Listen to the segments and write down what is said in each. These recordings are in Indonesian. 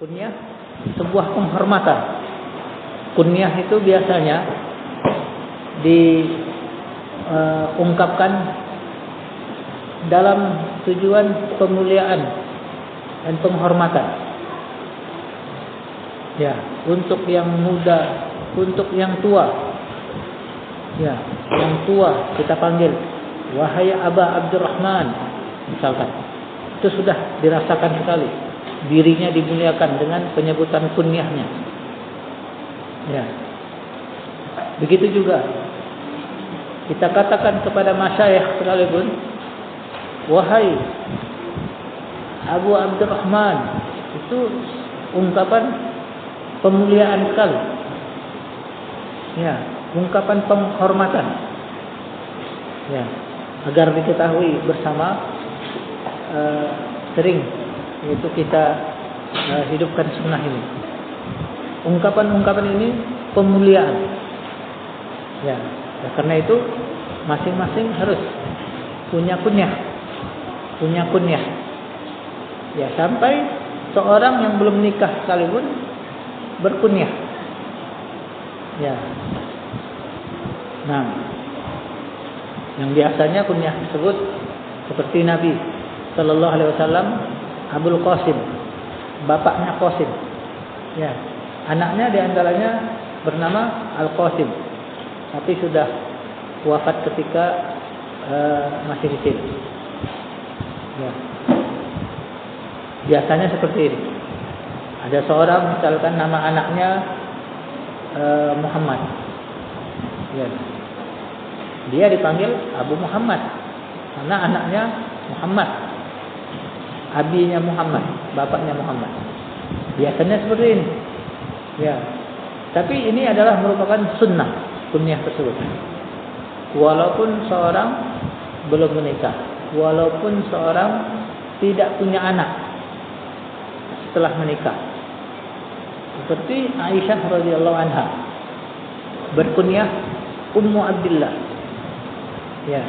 Kunyah sebuah penghormatan. Kunyah itu biasanya diungkapkan dalam tujuan pemuliaan dan penghormatan. Ya, untuk yang muda, untuk yang tua. Ya, yang tua kita panggil wahai Aba Abdurrahman misalkan. Itu sudah dirasakan sekali. Dirinya dimuliakan dengan penyebutan kunyahnya. Ya. Begitu juga kita katakan kepada masyayikh sekalipun, wahai Abu Abdurrahman, itu ungkapan pemuliaan sekali. Ya, ungkapan penghormatan. Ya, agar diketahui bersama sering itu kita hidupkan sunnah ini. Ungkapan-ungkapan ini pemuliaan. Ya, karena itu masing-masing harus punya kunyah. Ya, sampai seorang yang belum nikah sekalipun berkunyah. Ya. Nah, yang biasanya kunyah tersebut seperti Nabi Sallallahu Alaihi Wasallam, Abul Qasim, bapaknya Qasim. Ya, anaknya diantaranya bernama Al Qasim, tapi sudah wafat ketika masih kecil. Ya. Biasanya seperti ini. Ada seorang misalkan nama anaknya Muhammad. Ya. Dia dipanggil Abu Muhammad karena anaknya Muhammad, abinya Muhammad, bapaknya Muhammad. Biasanya seperti ini. Ya. Tapi ini adalah merupakan sunnah kunyah tersebut. Walaupun seorang belum menikah, walaupun seorang tidak punya anak setelah menikah. Seperti Aisyah radhiyallahu anha berkunyah Ummu Abdillah. Ya,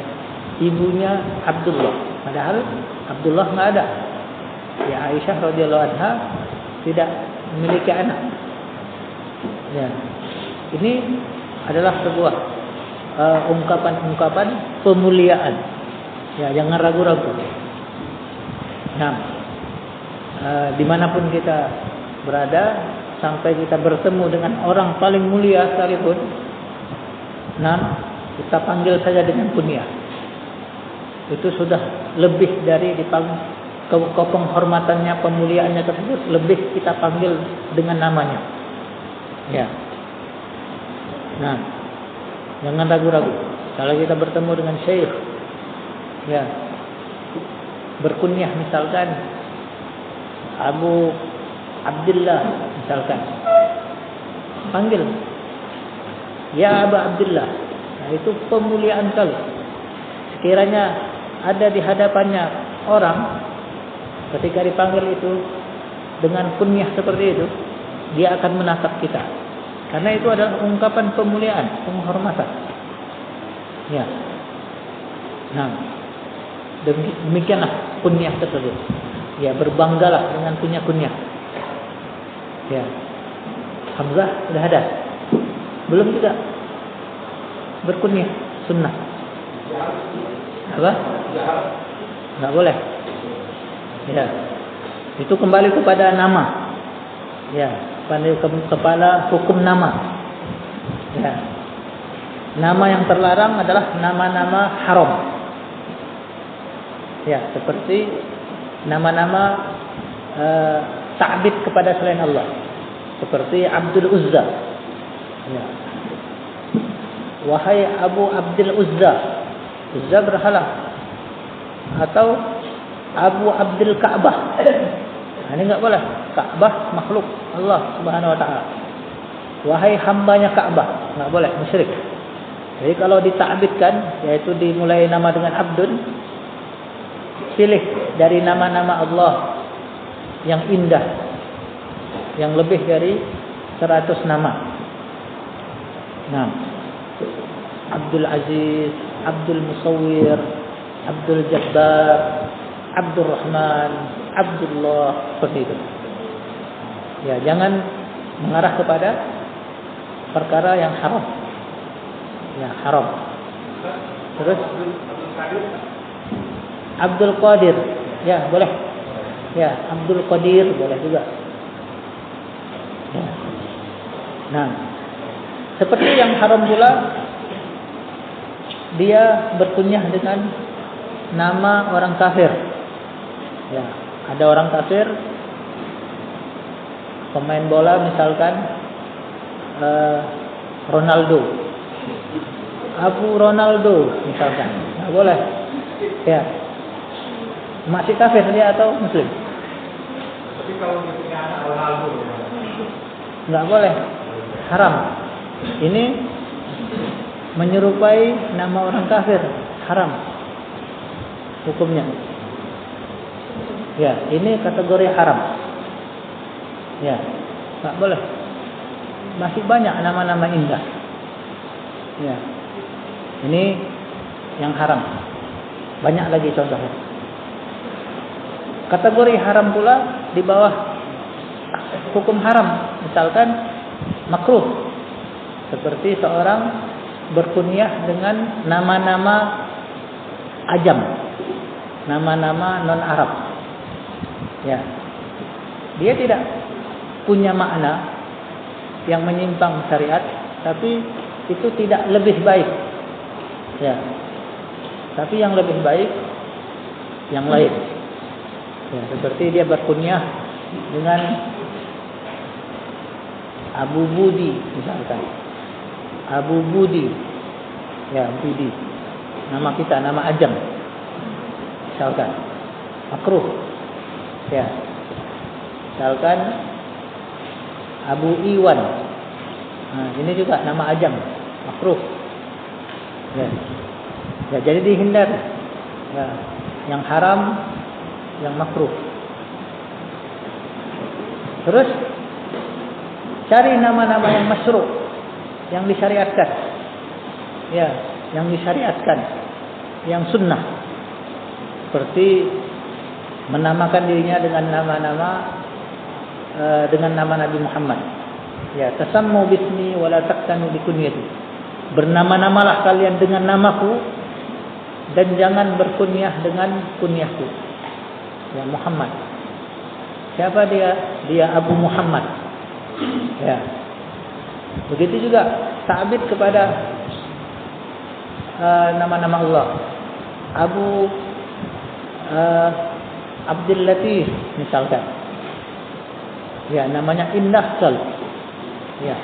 ibunya Abdullah. Padahal Abdullah enggak ada. Ya, Aisyah radhiyallahu anha tidak memiliki anak. Ya. Ini adalah sebuah ungkapan-ungkapan pemuliaan. Ya, jangan ragu-ragu. Nah, dimanapun kita berada, sampai kita bertemu dengan orang paling mulia sekalipun, nah, kita panggil saja dengan kunyah. Itu sudah lebih dari dipanggil penghormatannya, pemuliaannya tersebut, lebih kita panggil dengan namanya. Ya. Nah, jangan ragu-ragu. Kalau kita bertemu dengan syekh, ya, berkunyah misalkan Abu Abdullah misalkan, panggil ya Abu Abdullah. Nah, itu pemuliaan kali. Sekiranya ada di hadapannya orang, ketika dipanggil itu dengan kunyah seperti itu, dia akan menatap kita. Karena itu adalah ungkapan pemuliaan, penghormatan. Ya. Nah, demikianlah kunyah tersebut. Ya, berbanggalah dengan kunyah-kunyah. Ya. Hamzah sudah ada. Belum juga berkunyah sunnah. Apa? Enggak boleh. Ya. Itu kembali kepada nama. Ya, kepada hukum nama. Ya. Nama yang terlarang adalah nama-nama haram. Ya, seperti nama-nama ta'bid kepada selain Allah. Seperti Abdul Uzza. Ya. Wahai Abu Abdul Uzza. Uzza berhala. Atau Abu Abdul Ka'bah. Nah, ini enggak boleh. Ka'bah makhluk Allah Subhanahu wa taala. Wahai hambanya Ka'bah, enggak boleh, musyrik. Jadi kalau ditakbidkan, yaitu dimulai nama dengan Abdun, pilih dari nama-nama Allah yang indah, yang lebih dari 100 nama. Nah, Abdul Aziz, Abdul Musawwir, Abdul Jabbar, Abdul Rahman, Abdullah, seperti itu. Ya, jangan mengarah kepada perkara yang haram. Ya, haram. Terus Abdul Qadir. Ya, boleh. Ya, Abdul Qadir boleh juga. Ya. Nah, seperti yang haram pula dia berkunyah dengan nama orang kafir. Ya, ada orang kafir pemain bola misalkan Ronaldo, Abu Ronaldo misalkan, nggak boleh. Ya, masih kafir dia atau muslim? Tapi kalau misalnya anak Ronaldo, nggak boleh, haram. Ini menyerupai nama orang kafir, haram hukumnya. Ya, ini kategori haram. Ya, nggak boleh. Masih banyak nama-nama indah. Ya, ini yang haram. Banyak lagi contohnya. Kategori haram pula di bawah hukum haram, misalkan makruh, seperti seorang berkunyah dengan nama-nama ajam, nama-nama non-Arab. Ya, dia tidak punya makna yang menyimpang syariat, tapi itu tidak lebih baik. Ya, tapi yang lebih baik yang lain. Ya, seperti dia berkunyah dengan Abu Budi misalkan. Abu Budi. Ya, Budi. Nama kita, nama ajam. Misalkan makruh. Ya. Misalkan Abu Iwan. Nah, ini juga nama ajam, makruh. Ya. Ya, jadi dihindar. Ya, yang haram, yang makruh. Terus cari nama-nama yang masyru', yang disyariatkan. Ya, yang disyariatkan, yang sunnah. Seperti menamakan dirinya dengan nama-nama dengan nama Nabi Muhammad. Ya, tasammu bismi wa la taqtanu bi kunyati. Bernama-namalah kalian dengan namaku dan jangan berkunyah dengan kunyahku. Ya, Muhammad. Siapa dia? Dia Abu Muhammad. Ya. Begitu juga ta'bid kepada nama-nama Allah. Abu Abdul Latif misalkan. Ya, namanya indah sekali. Ya.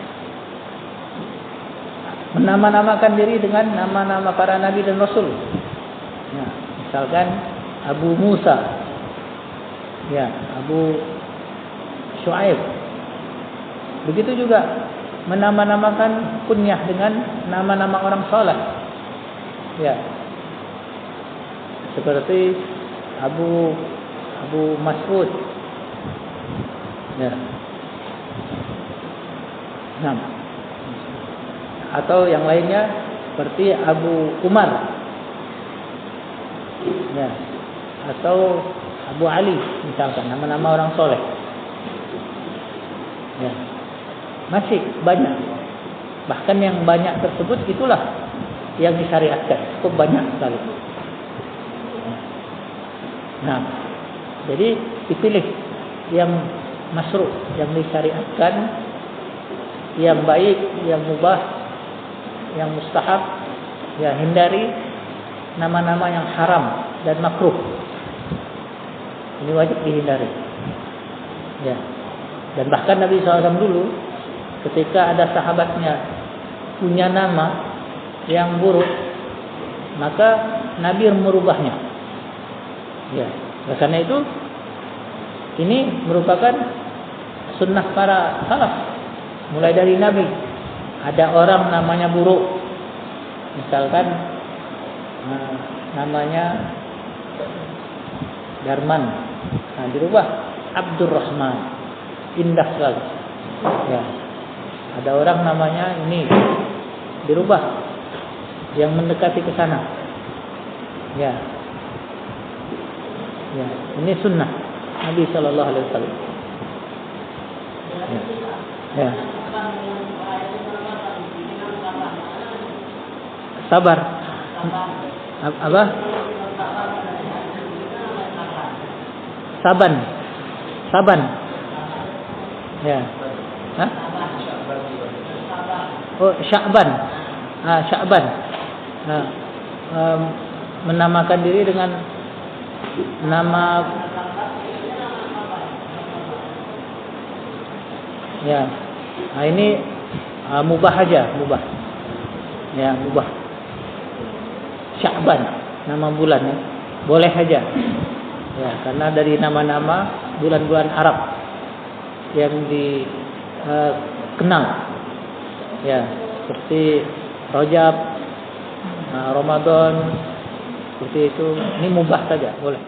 Menama-namakan diri dengan nama-nama para nabi dan rasul. Ya, misalkan Abu Musa. Ya, Abu Shu'aib. Begitu juga menama-namakan kunyah dengan nama-nama orang saleh. Ya. Seperti Abu Mas'ud. Ya. Nah. Atau yang lainnya seperti Abu Umar. Ya. Atau Abu Ali misalkan, nama-nama orang soleh. Ya. Masih banyak. Bahkan yang banyak tersebut itulah yang disyariatkan. Cukup banyak sekali. Nah, jadi dipilih yang masyru', yang disyariatkan, yang baik, yang mubah, yang mustahab. Ya, hindari nama-nama yang haram dan makruh. Ini wajib dihindari. Ya. Dan bahkan Nabi SAW dulu ketika ada sahabatnya punya nama yang buruk, maka Nabi merubahnya. Ya, karena itu ini merupakan sunnah para salaf. Mulai dari Nabi, ada orang namanya buruk, misalkan namanya Darman, nah dirubah Abdurrahman, indah sekali. Ya, ada orang namanya ini dirubah, yang mendekati ke sana. Ya. Ya, ini sunnah Nabi Sallallahu Alaihi Wasallam. Ya. Sabar. Apa? Saban. Saban. Ya. Hah? Oh, Sya'ban. Sya'ban. Menamakan diri dengan nama, ya. Ini mubah aja, mubah. Ya, mubah. Sya'ban, nama bulan ya. Boleh aja. Ya, karena dari nama-nama bulan-bulan Arab yang dikenal. Ya, seperti Rajab, Ramadan, seperti itu. Ini mubah saja, boleh.